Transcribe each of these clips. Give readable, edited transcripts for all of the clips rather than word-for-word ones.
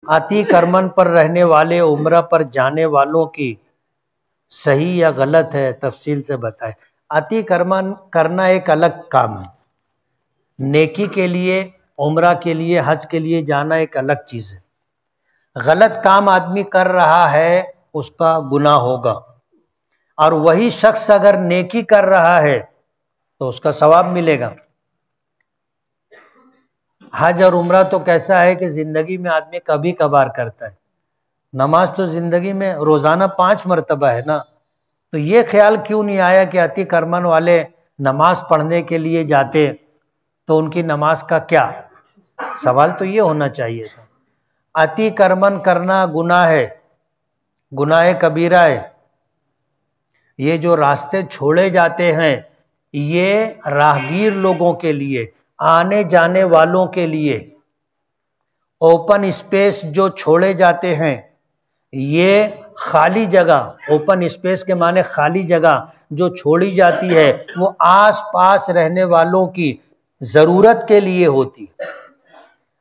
آتی کرمن پر رہنے والے عمرہ پر جانے والوں کی صحیح یا غلط ہے، تفصیل سے بتائے۔ آتی کرمن کرنا ایک الگ کام ہے، نیکی کے لیے، عمرہ کے لیے، حج کے لیے جانا ایک الگ چیز ہے۔ غلط کام آدمی کر رہا ہے اس کا گناہ ہوگا، اور وہی شخص اگر نیکی کر رہا ہے تو اس کا ثواب ملے گا۔ حج اور عمرہ تو کیسا ہے کہ زندگی میں آدمی کبھی کبھار کرتا ہے، نماز تو زندگی میں روزانہ 5 مرتبہ ہے نا، تو یہ خیال کیوں نہیں آیا کہ اتی کرمن والے نماز پڑھنے کے لیے جاتے تو ان کی نماز کا کیا؟ سوال تو یہ ہونا چاہیے تھا۔ اتی کرمن کرنا گناہ ہے، گناہ کبیرہ ہے۔ یہ جو راستے چھوڑے جاتے ہیں یہ راہگیر لوگوں کے لیے، آنے جانے والوں کے لیے، اوپن اسپیس جو چھوڑے جاتے ہیں، یہ خالی جگہ، اوپن اسپیس کے معنی خالی جگہ جو چھوڑی جاتی ہے وہ آس پاس رہنے والوں کی ضرورت کے لیے ہوتی۔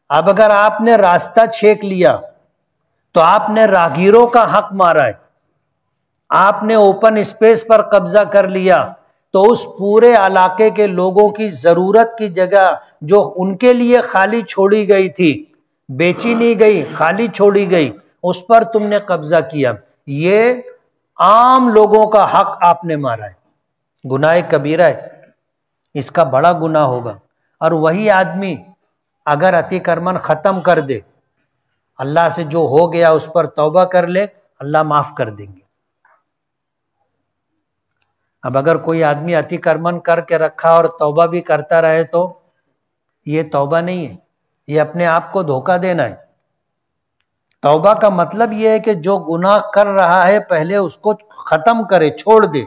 اب اگر آپ نے راستہ چھینک لیا تو آپ نے راہگیروں کا حق مارا ہے، آپ نے اوپن اسپیس پر قبضہ کر لیا تو اس پورے علاقے کے لوگوں کی ضرورت کی جگہ جو ان کے لیے خالی چھوڑی گئی تھی، بیچی نہیں گئی، خالی چھوڑی گئی، اس پر تم نے قبضہ کیا، یہ عام لوگوں کا حق آپ نے مارا ہے، گناہ کبیرہ ہے، اس کا بڑا گناہ ہوگا۔ اور وہی آدمی اگر اتی کرمن ختم کر دے، اللہ سے جو ہو گیا اس پر توبہ کر لے، اللہ معاف کر دیں گے۔ اب اگر کوئی آدمی اتی کرمن کر کے رکھا اور توبہ بھی کرتا رہے تو یہ توبہ نہیں ہے، یہ اپنے آپ کو دھوکہ دینا ہے۔ توبہ کا مطلب یہ ہے کہ جو گناہ کر رہا ہے پہلے اس کو ختم کرے، چھوڑ دے،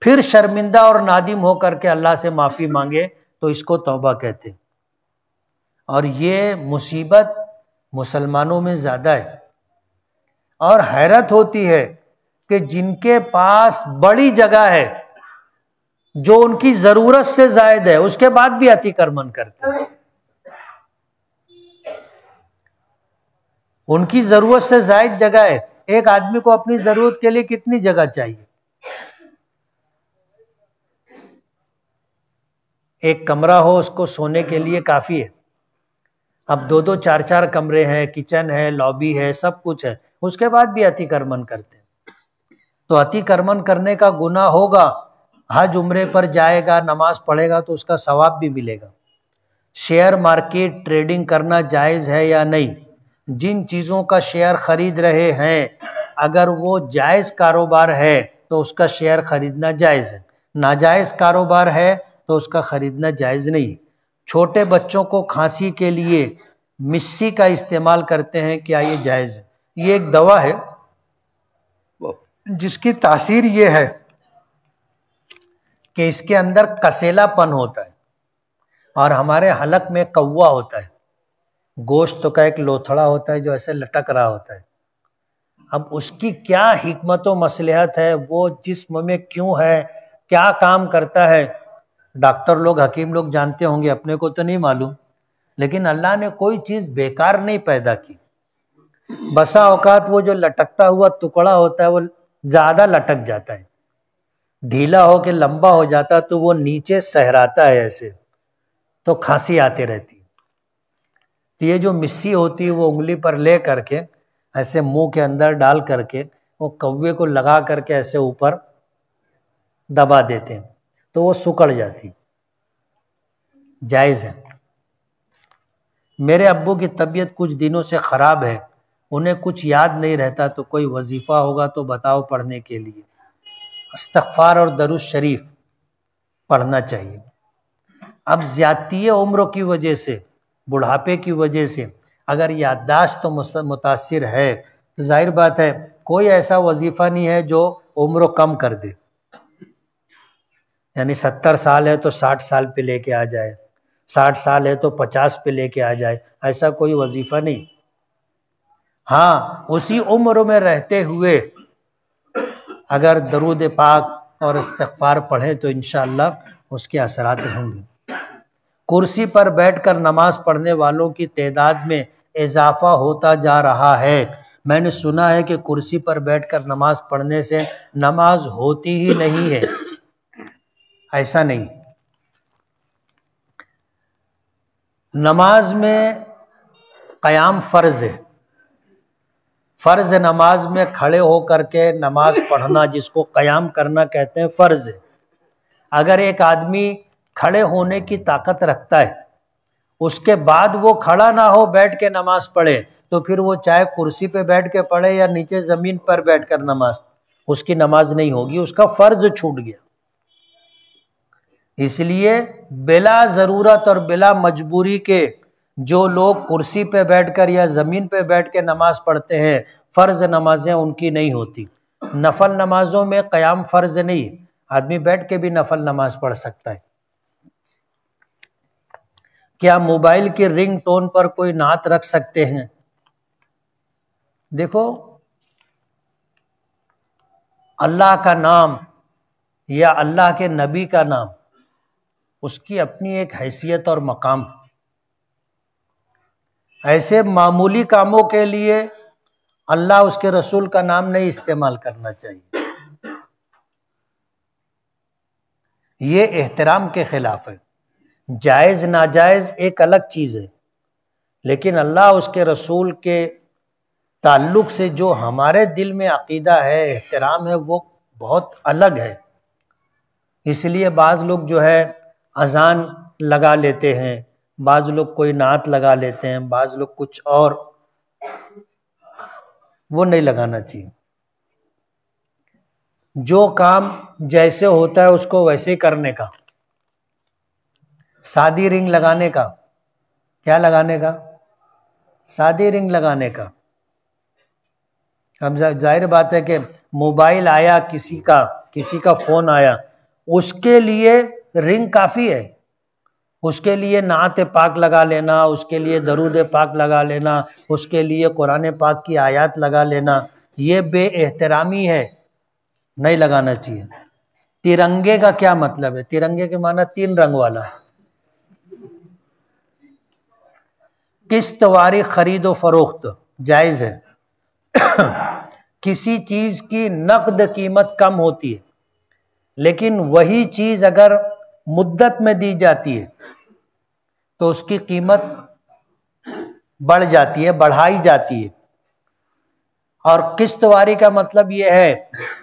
پھر شرمندہ اور نادم ہو کر کے اللہ سے معافی مانگے تو اس کو توبہ کہتے ہیں۔ اور یہ مصیبت مسلمانوں میں زیادہ ہے، اور حیرت ہوتی ہے کہ جن کے پاس بڑی جگہ ہے جو ان کی ضرورت سے زائد ہے اس کے بعد بھی اتی کرمن کرتے ہیں۔ ان کی ضرورت سے زائد جگہ ہے، ایک آدمی کو اپنی ضرورت کے لیے کتنی جگہ چاہیے؟ ایک کمرہ ہو اس کو سونے کے لیے کافی ہے، اب 2 4 کمرے ہیں، کچن ہے، لابی ہے، سب کچھ ہے، اس کے بعد بھی اتی کرمن کرتے ہیں۔ تو اتی کرمن کرنے کا گناہ ہوگا، حج عمرے پر جائے گا، نماز پڑھے گا تو اس کا ثواب بھی ملے گا۔ شیئر مارکیٹ ٹریڈنگ کرنا جائز ہے یا نہیں؟ جن چیزوں کا شیئر خرید رہے ہیں اگر وہ جائز کاروبار ہے تو اس کا شیئر خریدنا جائز ہے، ناجائز کاروبار ہے تو اس کا خریدنا جائز نہیں۔ چھوٹے بچوں کو کھانسی کے لیے مسی کا استعمال کرتے ہیں، کیا یہ جائز ہے؟ یہ ایک دوا ہے جس کی تاثیر یہ ہے کہ اس کے اندر کسیلا پن ہوتا ہے اور ہمارے حلق میں کوا ہوتا ہے، گوشت کا ایک لوتھڑا ہوتا ہے جو ایسے لٹک رہا ہوتا ہے۔ اب اس کی کیا حکمت و مصلحت ہے، وہ جسم میں کیوں ہے، کیا کام کرتا ہے، ڈاکٹر لوگ، حکیم لوگ جانتے ہوں گے، اپنے کو تو نہیں معلوم، لیکن اللہ نے کوئی چیز بیکار نہیں پیدا کی۔ بسا اوقات وہ جو لٹکتا ہوا ٹکڑا ہوتا ہے وہ زیادہ لٹک جاتا ہے، ڈھیلا ہو کے لمبا ہو جاتا تو وہ نیچے سہراتا ہے ایسے، تو کھانسی آتے رہتی۔ تو یہ جو مسی ہوتی ہے وہ انگلی پر لے کر کے ایسے منہ کے اندر ڈال کر کے وہ کوے کو لگا کر کے ایسے اوپر دبا دیتے ہیں تو وہ سکڑ جاتی، جائز ہے۔ میرے ابو کی طبیعت کچھ دنوں سے خراب ہے، انہیں کچھ یاد نہیں رہتا، تو کوئی وظیفہ ہوگا تو بتاؤ پڑھنے کے لیے؟ استغفار اور درود شریف پڑھنا چاہیے۔ اب زیادتی عمر کی وجہ سے، بڑھاپے کی وجہ سے اگر یادداشت تو متاثر ہے تو ظاہر بات ہے کوئی ایسا وظیفہ نہیں ہے جو عمر کم کر دے، یعنی 70 سال ہے تو 60 سال پہ لے کے آ جائے، 60 سال ہے تو 50 پہ لے کے آ جائے، ایسا کوئی وظیفہ نہیں۔ ہاں اسی عمر میں رہتے ہوئے اگر درود پاک اور استغفار پڑھیں تو انشاءاللہ اس کے اثرات ہوں گے۔ کرسی پر بیٹھ کر نماز پڑھنے والوں کی تعداد میں اضافہ ہوتا جا رہا ہے۔ میں نے سنا ہے کہ کرسی پر بیٹھ کر نماز پڑھنے سے نماز ہوتی ہی نہیں ہے، ایسا نہیں۔ نماز میں قیام فرض ہے، فرض نماز میں کھڑے ہو کر کے نماز پڑھنا جس کو قیام کرنا کہتے ہیں فرض ہے۔ اگر ایک آدمی کھڑے ہونے کی طاقت رکھتا ہے، اس کے بعد وہ کھڑا نہ ہو بیٹھ کے نماز پڑھے، تو پھر وہ چاہے کرسی پہ بیٹھ کے پڑھے یا نیچے زمین پر بیٹھ کر نماز، اس کی نماز نہیں ہوگی، اس کا فرض چھوٹ گیا۔ اس لیے بلا ضرورت اور بلا مجبوری کے جو لوگ کرسی پہ بیٹھ کر یا زمین پہ بیٹھ کے نماز پڑھتے ہیں، فرض نمازیں ان کی نہیں ہوتی۔ نفل نمازوں میں قیام فرض نہیں، آدمی بیٹھ کے بھی نفل نماز پڑھ سکتا ہے۔ کیا موبائل کی رنگ ٹون پر کوئی نعت رکھ سکتے ہیں؟ دیکھو، اللہ کا نام یا اللہ کے نبی کا نام، اس کی اپنی ایک حیثیت اور مقام۔ ایسے معمولی کاموں کے لیے اللہ اس کے رسول کا نام نہیں استعمال کرنا چاہیے، یہ احترام کے خلاف ہے۔ جائز ناجائز ایک الگ چیز ہے، لیکن اللہ اس کے رسول کے تعلق سے جو ہمارے دل میں عقیدہ ہے، احترام ہے، وہ بہت الگ ہے۔ اس لیے بعض لوگ جو ہے اذان لگا لیتے ہیں، بعض لوگ کوئی نعت لگا لیتے ہیں، بعض لوگ کچھ اور، وہ نہیں لگانا چاہیے۔ جو کام جیسے ہوتا ہے اس کو ویسے کرنے کا۔ سادی رنگ لگانے کا، کیا لگانے کا؟ سادی رنگ لگانے کا۔ اب ظاہر بات ہے کہ موبائل آیا، کسی کا فون آیا، اس کے لیے رنگ کافی ہے، اس کے لیے نعت پاک لگا لینا، اس کے لیے درود پاک لگا لینا، اس کے لیے قرآن پاک کی آیات لگا لینا، یہ بے احترامی ہے، نہیں لگانا چاہیے۔ ترنگے کا کیا مطلب ہے؟ ترنگے کے معنی 3 رنگ والا۔ قسط واری خرید و فروخت جائز ہے۔ کسی چیز کی نقد قیمت کم ہوتی ہے، لیکن وہی چیز اگر مدت میں دی جاتی ہے تو اس کی قیمت بڑھ جاتی ہے، بڑھائی جاتی ہے۔ اور قسط واری کا مطلب یہ ہے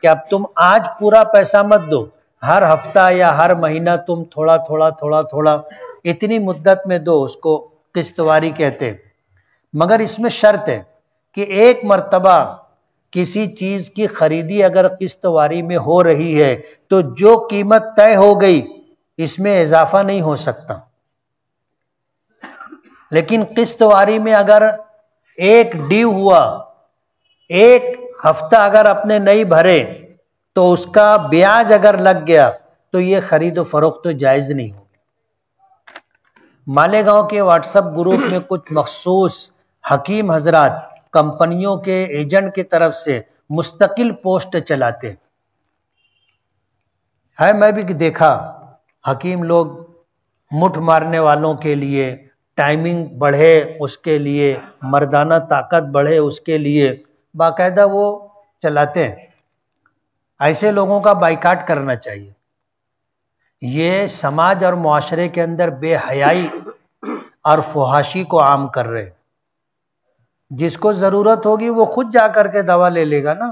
کہ اب تم آج پورا پیسہ مت دو، ہر ہفتہ یا ہر مہینہ تم تھوڑا تھوڑا تھوڑا تھوڑا اتنی مدت میں دو، اس کو قسط واری کہتے ہیں۔ مگر اس میں شرط ہے کہ ایک مرتبہ کسی چیز کی خریدی اگر قسط واری میں ہو رہی ہے تو جو قیمت طے ہو گئی اس میں اضافہ نہیں ہو سکتا۔ لیکن قسط واری میں اگر ایک ڈیو ہوا، ایک ہفتہ اگر اپنے نہیں بھرے تو اس کا بیاج اگر لگ گیا تو یہ خرید و فروخت تو جائز نہیں ہوگی۔ مالیگاؤں کے واٹس ایپ گروپ میں کچھ مخصوص حکیم حضرات کمپنیوں کے ایجنٹ کی طرف سے مستقل پوسٹ چلاتے ہیں، میں بھی دیکھا، حکیم لوگ مٹھ مارنے والوں کے لیے، ٹائمنگ بڑھے اس کے لیے، مردانہ طاقت بڑھے اس کے لیے باقاعدہ وہ چلاتے ہیں۔ ایسے لوگوں کا بائیکاٹ کرنا چاہیے۔ یہ سماج اور معاشرے کے اندر بے حیائی اور فحاشی کو عام کر رہے ہیں۔ جس کو ضرورت ہوگی وہ خود جا کر کے دوا لے لے گا نا،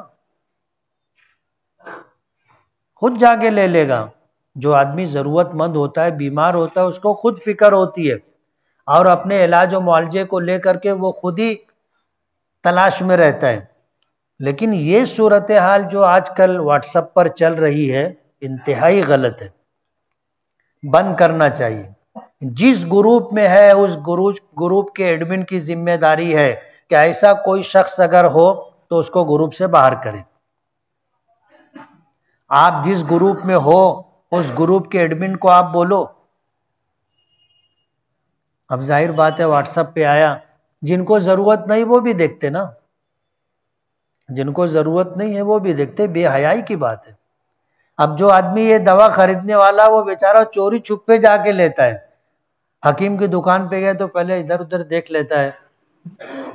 خود جا کے لے لے گا۔ جو آدمی ضرورت مند ہوتا ہے، بیمار ہوتا ہے، اس کو خود فکر ہوتی ہے اور اپنے علاج و معالجے کو لے کر کے وہ خود ہی تلاش میں رہتا ہے۔ لیکن یہ صورتحال جو آج کل واٹس ایپ پر چل رہی ہے انتہائی غلط ہے، بند کرنا چاہیے۔ جس گروپ میں ہے اس گروپ کے ایڈمن کی ذمہ داری ہے کہ ایسا کوئی شخص اگر ہو تو اس کو گروپ سے باہر کریں۔ آپ جس گروپ میں ہو اس گروپ کے ایڈمن کو آپ بولو۔ اب ظاہر بات ہے واٹس ایپ پہ آیا، جن کو ضرورت نہیں وہ بھی دیکھتے نا، جن کو ضرورت نہیں ہے وہ بھی دیکھتے، بے حیائی کی بات ہے۔ اب جو آدمی یہ دوا خریدنے والا وہ بیچارہ چوری چھپے جا کے لیتا ہے، حکیم کی دکان پہ گئے تو پہلے ادھر ادھر دیکھ لیتا ہے،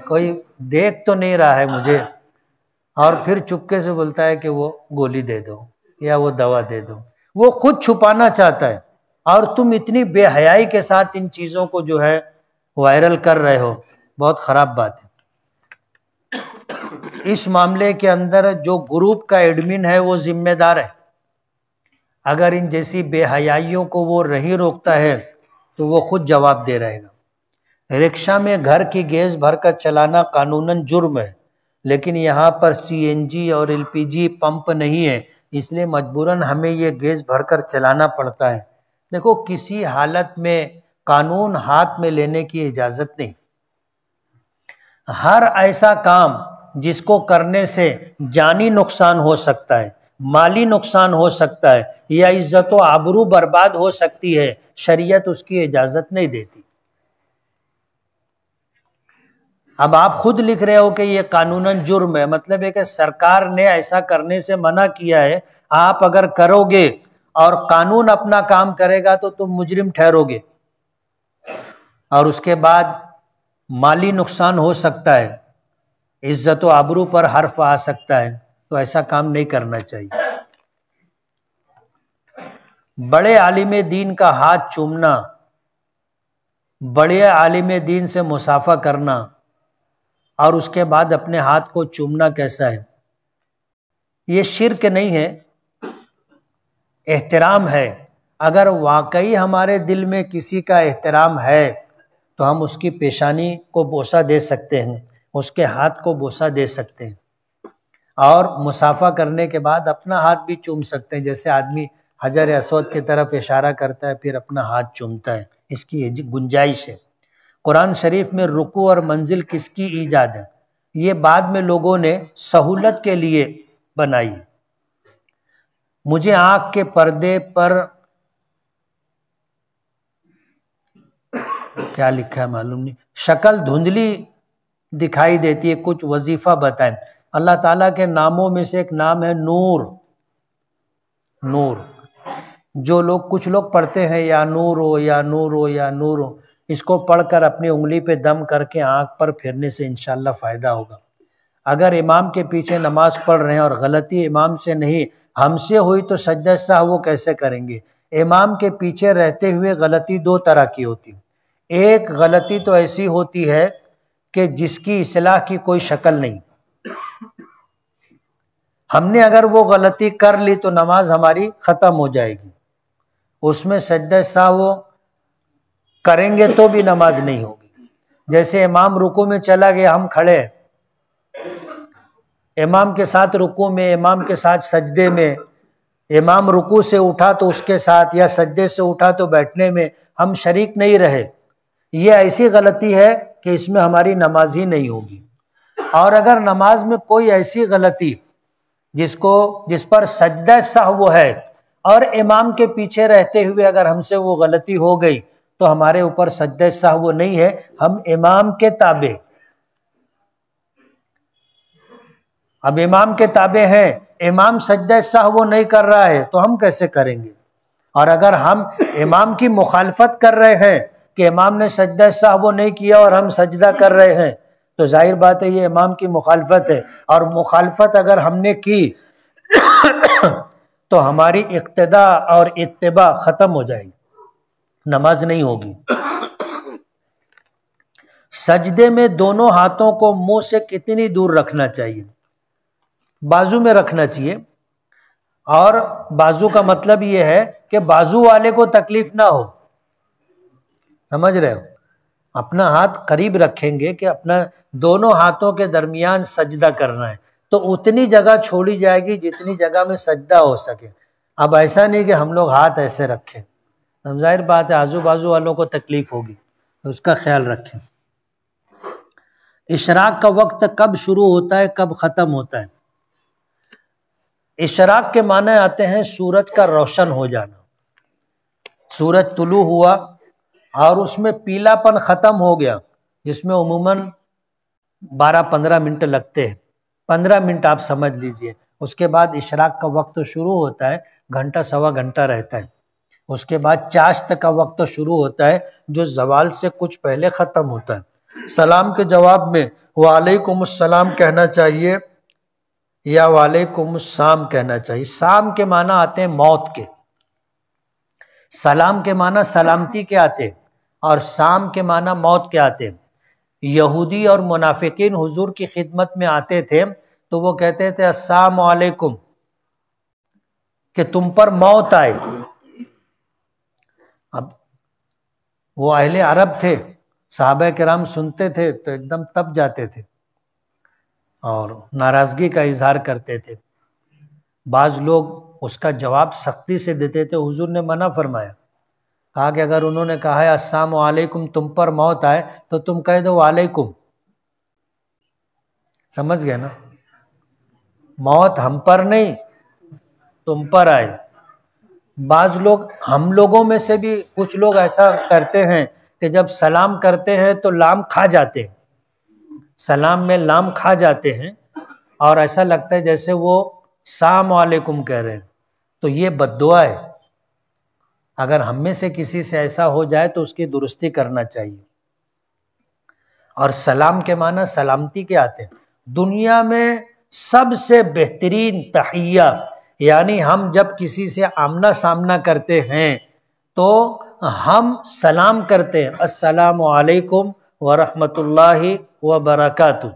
کوئی دیکھ تو نہیں رہا ہے مجھے، اور پھر چپکے سے بولتا ہے کہ وہ گولی دے دو یا وہ دوا دے دو، وہ خود چھپانا چاہتا ہے، اور تم اتنی بے حیائی کے ساتھ ان چیزوں کو جو ہے وائرل کر رہے ہو، بہت خراب بات ہے۔ اس معاملے کے اندر جو گروپ کا ایڈمن ہے وہ ذمہ دار ہے، اگر ان جیسی بے حیائیوں کو وہ نہیں روکتا ہے تو وہ خود جواب دے رہے گا۔ رکشا میں گھر کی گیس بھر کر چلانا قانوناً جرم ہے، لیکن یہاں پر CNG اور LPG پمپ نہیں ہے، اس لیے مجبوراً ہمیں یہ گیس بھر کر چلانا پڑتا ہے۔ دیکھو، کسی حالت میں قانون ہاتھ میں لینے کی اجازت نہیں۔ ہر ایسا کام جس کو کرنے سے جانی نقصان ہو سکتا ہے، مالی نقصان ہو سکتا ہے، یا عزت و آبرو برباد ہو سکتی ہے، شریعت اس کی اجازت نہیں دیتی۔ اب آپ خود لکھ رہے ہو کہ یہ قانوناً جرم ہے، مطلب ہے کہ سرکار نے ایسا کرنے سے منع کیا ہے، آپ اگر کرو گے اور قانون اپنا کام کرے گا تو تم مجرم ٹھہرو گے، اور اس کے بعد مالی نقصان ہو سکتا ہے، عزت و آبرو پر حرف آ سکتا ہے، تو ایسا کام نہیں کرنا چاہیے۔ بڑے عالم دین کا ہاتھ چومنا، بڑے عالم دین سے مصافحہ کرنا اور اس کے بعد اپنے ہاتھ کو چومنا کیسا ہے؟ یہ شرک نہیں ہے، احترام ہے۔ اگر واقعی ہمارے دل میں کسی کا احترام ہے تو ہم اس کی پیشانی کو بوسہ دے سکتے ہیں، اس کے ہاتھ کو بوسہ دے سکتے ہیں، اور مصافحہ کرنے کے بعد اپنا ہاتھ بھی چوم سکتے ہیں، جیسے آدمی حجر اسود کی طرف اشارہ کرتا ہے پھر اپنا ہاتھ چومتا ہے، اس کی گنجائش ہے۔ قرآن شریف میں رکوع اور منزل کس کی ایجاد ہے؟ یہ بعد میں لوگوں نے سہولت کے لیے بنائی ہے۔ مجھے آنکھ کے پردے پر کیا لکھا ہے معلوم نہیں، شکل دھندلی دکھائی دیتی ہے، کچھ وظیفہ بتائیں۔ اللہ تعالیٰ کے ناموں میں سے ایک نام ہے نور۔ نور جو لوگ کچھ لوگ پڑھتے ہیں یا نور ہو یا نور ہو یا نور ہو، اس کو پڑھ کر اپنی انگلی پہ دم کر کے آنکھ پر پھیرنے سے انشاءاللہ فائدہ ہوگا۔ اگر امام کے پیچھے نماز پڑھ رہے ہیں اور غلطی امام سے نہیں ہم سے ہوئی تو سجدہ سہو وہ کیسے کریں گے؟ امام کے پیچھے رہتے ہوئے غلطی دو طرح کی ہوتی، ایک غلطی تو ایسی ہوتی ہے کہ جس کی اصلاح کی کوئی شکل نہیں، ہم نے اگر وہ غلطی کر لی تو نماز ہماری ختم ہو جائے گی، اس میں سجدہ سہو کریں گے تو بھی نماز نہیں ہوگی۔ جیسے امام رکوع میں چلا گیا، ہم کھڑے ہیں، امام کے ساتھ رکوع میں، امام کے ساتھ سجدے میں، امام رکوع سے اٹھا تو اس کے ساتھ، یا سجدے سے اٹھا تو بیٹھنے میں ہم شریک نہیں رہے، یہ ایسی غلطی ہے کہ اس میں ہماری نماز ہی نہیں ہوگی۔ اور اگر نماز میں کوئی ایسی غلطی جس پر سجدہ سہو ہے اور امام کے پیچھے رہتے ہوئے اگر ہم سے وہ غلطی ہو گئی تو ہمارے اوپر سجدہ سہو نہیں ہے، ہم امام کے تابع۔ اب امام کے تابع ہیں، امام سجدہ سہو نہیں کر رہا ہے تو ہم کیسے کریں گے؟ اور اگر ہم امام کی مخالفت کر رہے ہیں کہ امام نے سجدہ سہو نہیں کیا اور ہم سجدہ کر رہے ہیں تو ظاہر بات ہے یہ امام کی مخالفت ہے، اور مخالفت اگر ہم نے کی تو ہماری اقتداء اور اتباع ختم ہو جائے گی، نماز نہیں ہوگی۔ سجدے میں دونوں ہاتھوں کو منہ سے کتنی دور رکھنا چاہیے؟ بازو میں رکھنا چاہیے، اور بازو کا مطلب یہ ہے کہ بازو والے کو تکلیف نہ ہو، سمجھ رہے ہو؟ اپنا ہاتھ قریب رکھیں گے کہ اپنا دونوں ہاتھوں کے درمیان سجدہ کرنا ہے تو اتنی جگہ چھوڑی جائے گی جتنی جگہ میں سجدہ ہو سکے۔ اب ایسا نہیں کہ ہم لوگ ہاتھ ایسے رکھیں، ظاہر بات ہے آزو بازو والوں کو تکلیف ہوگی، تو اس کا خیال رکھیں۔ اشراق کا وقت کب شروع ہوتا ہے، کب ختم ہوتا ہے؟ اشراق کے معنی آتے ہیں سورج کا روشن ہو جانا، سورج طلوع ہوا اور اس میں پیلا پن ختم ہو گیا، جس میں عموماً 12-15 منٹ لگتے ہیں، 15 منٹ آپ سمجھ لیجئے، اس کے بعد اشراق کا وقت شروع ہوتا ہے، گھنٹہ سوا گھنٹہ رہتا ہے، اس کے بعد چاشت کا وقت شروع ہوتا ہے جو زوال سے کچھ پہلے ختم ہوتا ہے، سلام کے جواب میں وعلیکم السلام کہنا چاہیے یا وعلیکم السلام کہنا چاہیے؟ سام کے معنی آتے ہیں موت کے، سلام کے معنی سلامتی کے آتے ہیں، اور سام کے معنی موت کے آتے ہیں۔ یہودی اور منافقین حضور کی خدمت میں آتے تھے تو وہ کہتے تھے السلام علیکم، کہ تم پر موت آئے۔ اب وہ اہل عرب تھے، صحابہ کرام سنتے تھے تو ایک دم تپ جاتے تھے اور ناراضگی کا اظہار کرتے تھے۔ بعض لوگ اس کا جواب سختی سے دیتے تھے، حضور نے منع فرمایا، کہا کہ اگر انہوں نے کہا ہے السلام علیکم تم پر موت آئے تو تم کہہ دو وعلیکم، سمجھ گئے نا؟ موت ہم پر نہیں تم پر آئے۔ بعض لوگ، ہم لوگوں میں سے بھی کچھ لوگ ایسا کرتے ہیں کہ جب سلام کرتے ہیں تو لام کھا جاتے ہیں، سلام میں لام کھا جاتے ہیں اور ایسا لگتا ہے جیسے وہ السلام علیکم کہہ رہے ہیں، تو یہ بد دعا ہے۔ اگر ہم میں سے کسی سے ایسا ہو جائے تو اس کی درستی کرنا چاہیے۔ اور سلام کے معنی سلامتی کے آتے ہیں۔ دنیا میں سب سے بہترین تحیہ، یعنی ہم جب کسی سے آمنا سامنا کرتے ہیں تو ہم سلام کرتے ہیں السلام علیکم ورحمۃ اللہ وبرکاتہ،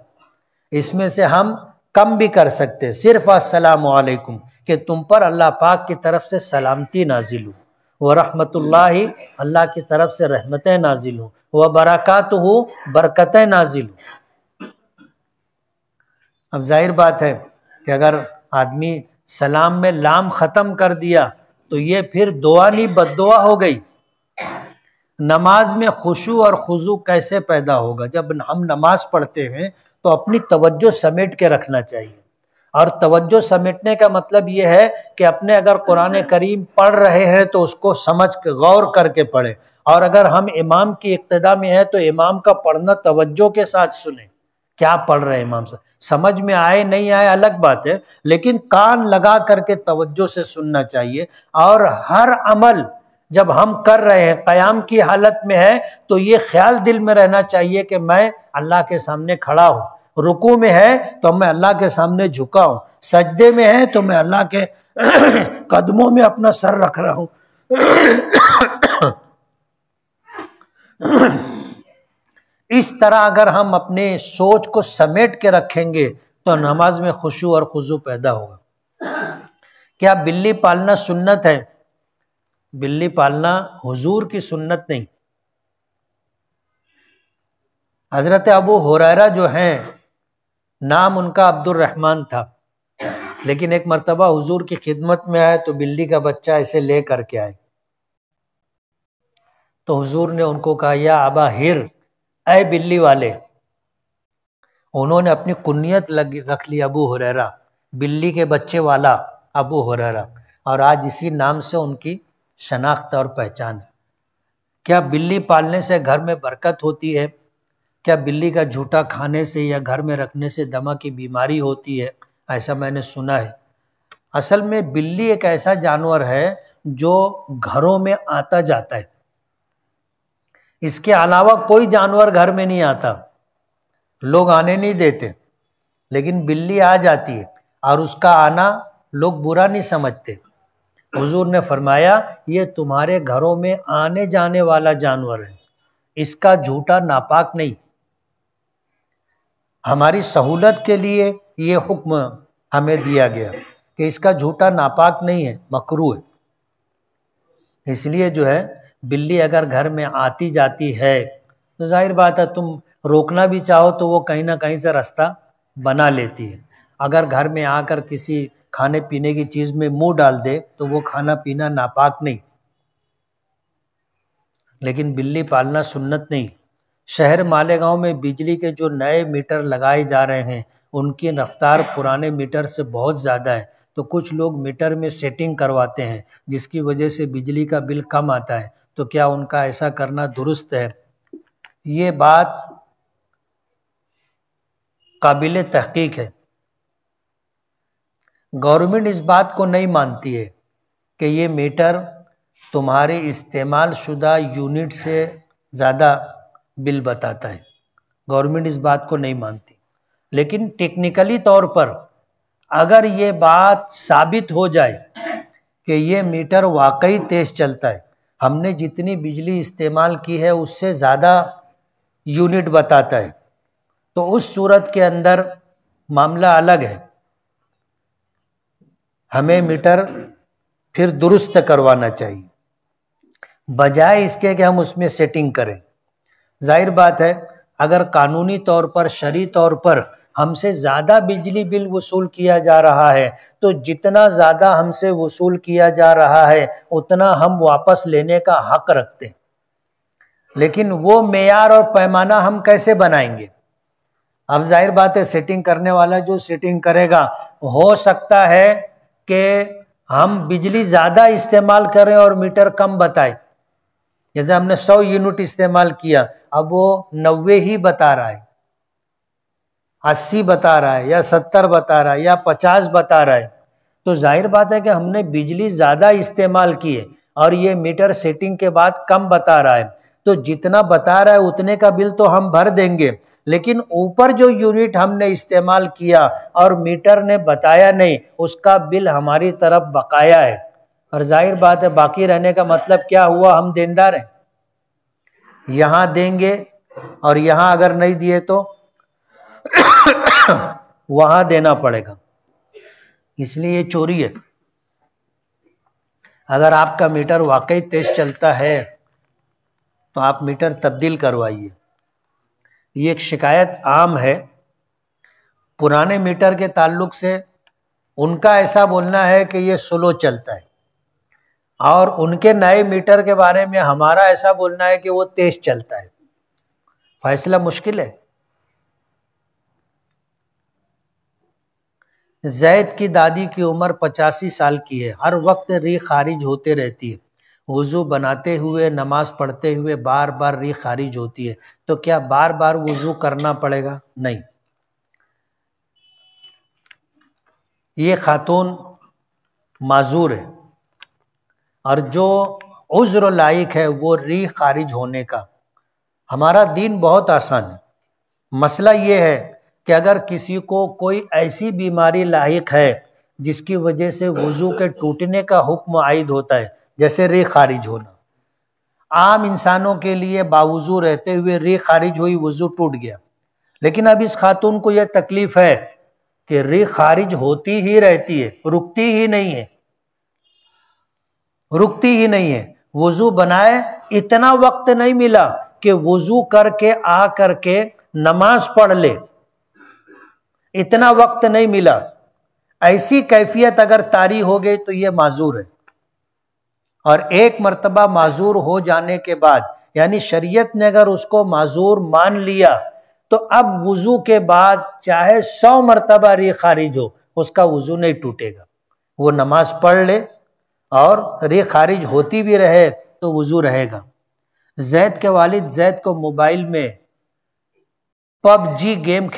اس میں سے ہم کم بھی کر سکتے ہیں، صرف السلام علیکم، کہ تم پر اللہ پاک کی طرف سے سلامتی نازل ہو، ورحمۃ اللہ، اللہ کی طرف سے رحمتیں نازل ہوں، وبرکاتہ، برکتیں نازل ہوں۔ اب ظاہر بات ہے کہ اگر آدمی سلام میں لام ختم کر دیا تو یہ پھر دعا نہیں بد دعا ہو گئی۔ نماز میں خشوع اور خضوع کیسے پیدا ہوگا؟ جب ہم نماز پڑھتے ہیں تو اپنی توجہ سمیٹ کے رکھنا چاہیے، اور توجہ سمیٹنے کا مطلب یہ ہے کہ اپنے اگر قرآن کریم پڑھ رہے ہیں تو اس کو سمجھ کے غور کر کے پڑھیں، اور اگر ہم امام کی اقتداء میں ہیں تو امام کا پڑھنا توجہ کے ساتھ سنیں، کیا پڑھ رہے ہیں امام سے، سمجھ میں آئے نہیں آئے الگ بات ہے، لیکن کان لگا کر کے توجہ سے سننا چاہیے۔ اور ہر عمل جب ہم کر رہے ہیں، قیام کی حالت میں ہے تو یہ خیال دل میں رہنا چاہیے کہ میں اللہ کے سامنے کھڑا ہوں، رکوع میں ہے تو میں اللہ کے سامنے جھکا ہوں، سجدے میں ہے تو میں اللہ کے قدموں میں اپنا سر رکھ رہا ہوں۔ اس طرح اگر ہم اپنے سوچ کو سمیٹ کے رکھیں گے تو نماز میں خشوع اور خضوع پیدا ہوگا۔ کیا بلی پالنا سنت ہے؟ بلی پالنا حضور کی سنت نہیں۔ حضرت ابو ہریرہ جو ہیں، نام ان کا عبد الرحمن تھا، لیکن ایک مرتبہ حضور کی خدمت میں آئے تو بلی کا بچہ ایسے لے کر کے آئے، تو حضور نے ان کو کہا یا ابا ہر، اے بلی والے۔ انہوں نے اپنی کنیت رکھ لی ابو ہریرہ، بلی کے بچے والا ابو ہریرہ، اور آج اسی نام سے ان کی شناخت اور پہچان ہے۔ کیا بلی پالنے سے گھر میں برکت ہوتی ہے؟ کیا بلی کا جھوٹا کھانے سے یا گھر میں رکھنے سے دمہ کی بیماری ہوتی ہے؟ ایسا میں نے سنا ہے۔ اصل میں بلی ایک ایسا جانور ہے جو گھروں میں آتا جاتا ہے، اس کے علاوہ کوئی جانور گھر میں نہیں آتا، لوگ آنے نہیں دیتے، لیکن بلی آ جاتی ہے اور اس کا آنا لوگ برا نہیں سمجھتے۔ حضور نے فرمایا یہ تمہارے گھروں میں آنے جانے والا جانور ہے، اس کا جھوٹا ناپاک نہیں۔ ہماری سہولت کے لیے یہ حکم ہمیں دیا گیا کہ اس کا جھوٹا ناپاک نہیں ہے، مکروہ ہے۔ اس لیے جو ہے بلی اگر گھر میں آتی جاتی ہے تو ظاہر بات ہے تم روکنا بھی چاہو تو وہ کہیں نہ کہیں سے راستہ بنا لیتی ہے۔ اگر گھر میں آ کر کسی کھانے پینے کی چیز میں منہ ڈال دے تو وہ کھانا پینا ناپاک نہیں، لیکن بلی پالنا سنت نہیں۔ شہر مالیگاؤں میں بجلی کے جو نئے میٹر لگائے جا رہے ہیں ان کی رفتار پرانے میٹر سے بہت زیادہ ہے، تو کچھ لوگ میٹر میں سیٹنگ کرواتے ہیں جس کی وجہ سے بجلی کا بل کم آتا ہے، تو کیا ان کا ایسا کرنا درست ہے؟ یہ بات قابل تحقیق ہے۔ گورنمنٹ اس بات کو نہیں مانتی ہے کہ یہ میٹر تمہارے استعمال شدہ یونٹ سے زیادہ بل بتاتا ہے، گورنمنٹ اس بات کو نہیں مانتی، لیکن ٹیکنیکلی طور پر اگر یہ بات ثابت ہو جائے کہ یہ میٹر واقعی تیز چلتا ہے، ہم نے جتنی بجلی استعمال کی ہے اس سے زیادہ یونٹ بتاتا ہے، تو اس صورت کے اندر معاملہ الگ ہے، ہمیں میٹر پھر درست کروانا چاہیے بجائے اس کے کہ ہم اس میں سیٹنگ کریں۔ ظاہر بات ہے اگر قانونی طور پر شرعی طور پر ہم سے زیادہ بجلی بل وصول کیا جا رہا ہے تو جتنا زیادہ ہم سے وصول کیا جا رہا ہے اتنا ہم واپس لینے کا حق رکھتے ہیں، لیکن وہ معیار اور پیمانہ ہم کیسے بنائیں گے؟ اب ظاہر بات ہے سیٹنگ کرنے والا جو سیٹنگ کرے گا، ہو سکتا ہے کہ ہم بجلی زیادہ استعمال کریں اور میٹر کم بتائے، جیسے ہم نے 100 یونٹ استعمال کیا، اب وہ 90 ہی بتا رہا ہے، 80 بتا رہا ہے، یا 70 بتا رہا ہے، یا 50 بتا رہا ہے، تو ظاہر بات ہے کہ ہم نے بجلی زیادہ استعمال کی ہے اور یہ میٹر سیٹنگ کے بعد کم بتا رہا ہے، تو جتنا بتا رہا ہے اتنے کا بل تو ہم بھر دیں گے، لیکن اوپر جو یونٹ ہم نے استعمال کیا اور میٹر نے بتایا نہیں، اس کا بل ہماری طرف بقایا ہے، اور ظاہر بات ہے باقی رہنے کا مطلب کیا ہوا؟ ہم دیندار ہیں، یہاں دیں گے اور یہاں اگر نہیں دیے تو وہاں دینا پڑے گا، اس لیے یہ چوری ہے۔ اگر آپ کا میٹر واقعی تیز چلتا ہے تو آپ میٹر تبدیل کروائیے۔ یہ ایک شکایت عام ہے پرانے میٹر کے تعلق سے، ان کا ایسا بولنا ہے کہ یہ سلو چلتا ہے، اور ان کے نئے میٹر کے بارے میں ہمارا ایسا بولنا ہے کہ وہ تیز چلتا ہے۔ فیصلہ مشکل ہے۔ زید کی دادی کی عمر 85 سال کی ہے، ہر وقت ریح خارج ہوتے رہتی ہے، وضو بناتے ہوئے نماز پڑھتے ہوئے بار بار ریح خارج ہوتی ہے، تو کیا بار بار وضو کرنا پڑے گا؟ نہیں۔ یہ خاتون معذور ہے، اور جو عذر لائق ہے وہ ریح خارج ہونے کا۔ ہمارا دین بہت آسان ہے۔ مسئلہ یہ ہے کہ اگر کسی کو کوئی ایسی بیماری لاحق ہے جس کی وجہ سے وضو کے ٹوٹنے کا حکم عائد ہوتا ہے، جیسے ریح خارج ہونا، عام انسانوں کے لیے باوضو رہتے ہوئے ریح خارج ہوئی، وضو ٹوٹ گیا، لیکن اب اس خاتون کو یہ تکلیف ہے کہ ریح خارج ہوتی ہی رہتی ہے، رکتی ہی نہیں ہے، رکتی ہی نہیں ہے۔ وضو بنائے، اتنا وقت نہیں ملا کہ وضو کر کے آ کر کے نماز پڑھ لے، اتنا وقت نہیں ملا۔ ایسی کیفیت اگر طاری ہو گئی تو یہ معذور ہے، اور ایک مرتبہ معذور ہو جانے کے بعد، یعنی شریعت نے اگر اس کو معذور مان لیا تو اب وضو کے بعد چاہے 100 مرتبہ ریح خارج ہو، اس کا وضو نہیں ٹوٹے گا، وہ نماز پڑھ لے اور ریح خارج ہوتی بھی رہے تو وضو رہے گا۔ زید کے والد زید کو موبائل میں PUBG گیم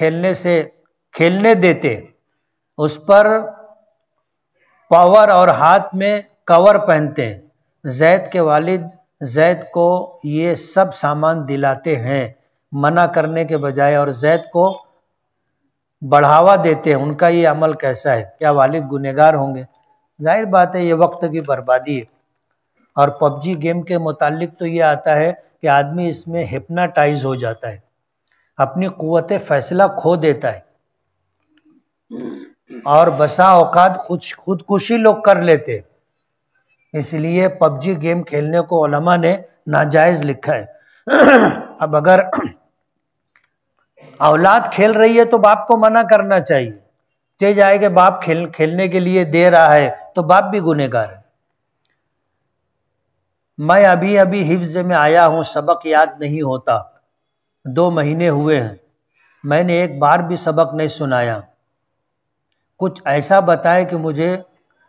کھیلنے دیتے، اس پر پاور اور ہاتھ میں کور پہنتے ہیں۔ زید کے والد زید کو یہ سب سامان دلاتے ہیں منع کرنے کے بجائے، اور زید کو بڑھاوا دیتے ہیں۔ ان کا یہ عمل کیسا ہے؟ کیا والد گنہگار ہوں گے؟ ظاہر بات ہے یہ وقت کی بربادی ہے۔ اور PUBG گیم کے متعلق تو یہ آتا ہے کہ آدمی اس میں ہپناٹائز ہو جاتا ہے، اپنی قوت فیصلہ کھو دیتا ہے، اور بسا اوقات خودکشی لوگ کر لیتے، اس لیے PUBG گیم کھیلنے کو علماء نے ناجائز لکھا ہے۔ اب اگر اولاد کھیل رہی ہے تو باپ کو منع کرنا چاہیے، چاہے جائے کہ باپ کھیلنے کے لیے دے رہا ہے تو باپ بھی گنہگار ہے۔ میں ابھی حفظ میں آیا ہوں، سبق یاد نہیں ہوتا، 2 مہینے ہوئے ہیں، میں نے ایک بار بھی سبق نہیں سنایا، کچھ ایسا بتائے کہ مجھے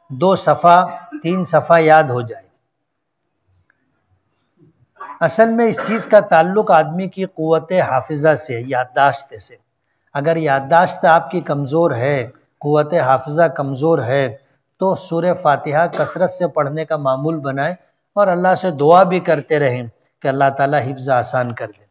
2 صفحہ 3 صفحہ یاد ہو جائے۔ اصل میں اس چیز کا تعلق آدمی کی قوت حافظہ سے، یادداشت سے۔ اگر یادداشت آپ کی کمزور ہے، قوت حافظہ کمزور ہے، تو سورہ فاتحہ کثرت سے پڑھنے کا معمول بنائیں، اور اللہ سے دعا بھی کرتے رہیں کہ اللہ تعالیٰ حفظ آسان کر دے۔